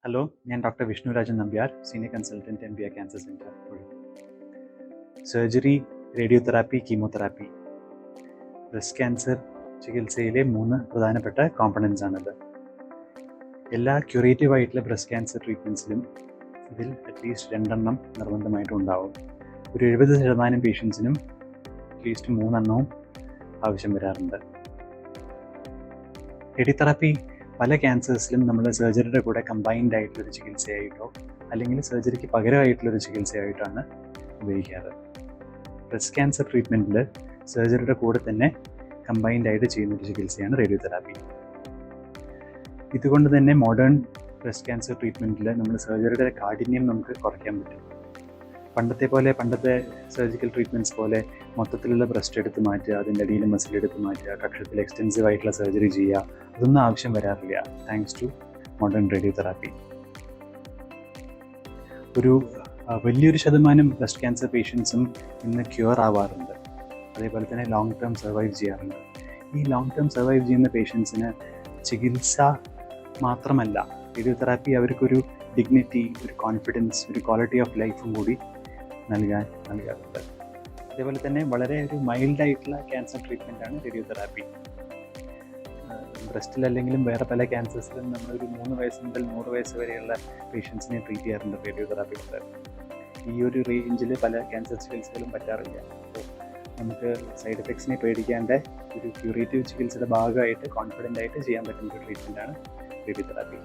Hello, ഞാൻ doctor Vishnurajan Nambiar, senior consultant MBA cancer centre. Surgery, radiotherapy, chemotherapy, breast cancer ചികിത്സയിലെ 3 പ്രധാനപ്പെട്ട components ആണിത്. എല്ലാ ക്യൂറേറ്റീവ് ആയിട്ടുള്ള ബ്രസ്റ്റ് ക്യാൻസർ ട്രീറ്റ്മെൻറ്റ്സിലും ഇതിൽ അറ്റ്ലീസ്റ്റ് 2 നിർബന്ധമായിട്ടും ഉണ്ടാവും. ഒരു 70% പേഷ്യൻസിനും അറ്റ്ലീസ്റ്റ് 3 ആവശ്യം വരാറുണ്ട്. റേഡിയോതെറാപ്പി പല ക്യാൻസേഴ്സിലും നമ്മൾ സർജറിയുടെ കൂടെ കമ്പൈൻഡ് ആയിട്ടുള്ളൊരു ചികിത്സയായിട്ടോ അല്ലെങ്കിൽ സർജറിക്ക് പകരമായിട്ടുള്ളൊരു ചികിത്സയായിട്ടാണ് ഉപയോഗിക്കാറ്. ബ്രസ്റ്റ് ക്യാൻസർ ട്രീറ്റ്മെൻറ്റിൽ സർജറിയുടെ കൂടെ തന്നെ കമ്പൈൻഡ് ആയിട്ട് ചെയ്യുന്നൊരു ചികിത്സയാണ് റേഡിയോതെറാപ്പി. ഇതുകൊണ്ട് തന്നെ മോഡേൺ ബ്രസ്റ്റ് ക്യാൻസർ ട്രീറ്റ്മെൻറ്റിൽ നമ്മൾ സർജറിയുടെ കാഠിന്യം നമുക്ക് കുറയ്ക്കാൻ പറ്റും. പണ്ടത്തെ സർജിക്കൽ ട്രീറ്റ്മെൻറ്റ്സ് പോലെ മൊത്തത്തിലുള്ള ബ്രസ്റ്റ് എടുത്ത് മാറ്റുക, അതിൻ്റെ അടിയിൽ മസിൽ എടുത്ത് മാറ്റുക, കക്ഷത്തിൽ എക്സ്റ്റെൻസീവ് ആയിട്ടുള്ള സർജറി ചെയ്യുക, അതൊന്നും ആവശ്യം വരാറില്ല താങ്ക്സ് ടു മോഡേൺ റേഡിയോതെറാപ്പി. ഒരു വലിയൊരു ശതമാനം ബ്രസ്റ്റ് ക്യാൻസർ പേഷ്യൻസും ഇന്ന് ക്യൂർ ആവാറുണ്ട്. അതേപോലെ തന്നെ ലോങ് ടേം സർവൈവ് ചെയ്യാറുണ്ട്. ഈ ലോങ് ടേം സർവൈവ് ചെയ്യുന്ന പേഷ്യൻസിന് ചികിത്സ മാത്രമല്ല, റേഡിയോതെറാപ്പി അവർക്കൊരു ഡിഗ്നിറ്റി, ഒരു കോൺഫിഡൻസ്, ഒരു ക്വാളിറ്റി ഓഫ് ലൈഫും കൂടി നൽകാറുണ്ട്. അതേപോലെ തന്നെ വളരെ ഒരു മൈൽഡായിട്ടുള്ള ക്യാൻസർ ട്രീറ്റ്മെൻറ്റാണ് റേഡിയോതെറാപ്പി. ബ്രസ്റ്റിലല്ലെങ്കിലും വേറെ പല ക്യാൻസേഴ്സിലും നമ്മളൊരു 3 വയസ്സ് മുതൽ 100 വയസ്സ് വരെയുള്ള പേഷ്യൻസിനെ ട്രീറ്റ് ചെയ്യാറുണ്ട് റേഡിയോതെറാപ്പി കൊണ്ട്. ഈ ഒരു റേഞ്ചിൽ പല ക്യാൻസർ ചികിത്സകളും പറ്റാറില്ല. അപ്പോൾ നമുക്ക് സൈഡ് എഫക്ട്സിനെ പേടിക്കാണ്ട് ഒരു ക്യൂറേറ്റീവ് ചികിത്സയുടെ ഭാഗമായിട്ട് കോൺഫിഡൻ്റ് ആയിട്ട് ചെയ്യാൻ പറ്റുന്ന ഒരു ട്രീറ്റ്മെൻറ്റാണ് റേഡിയോതെറാപ്പി.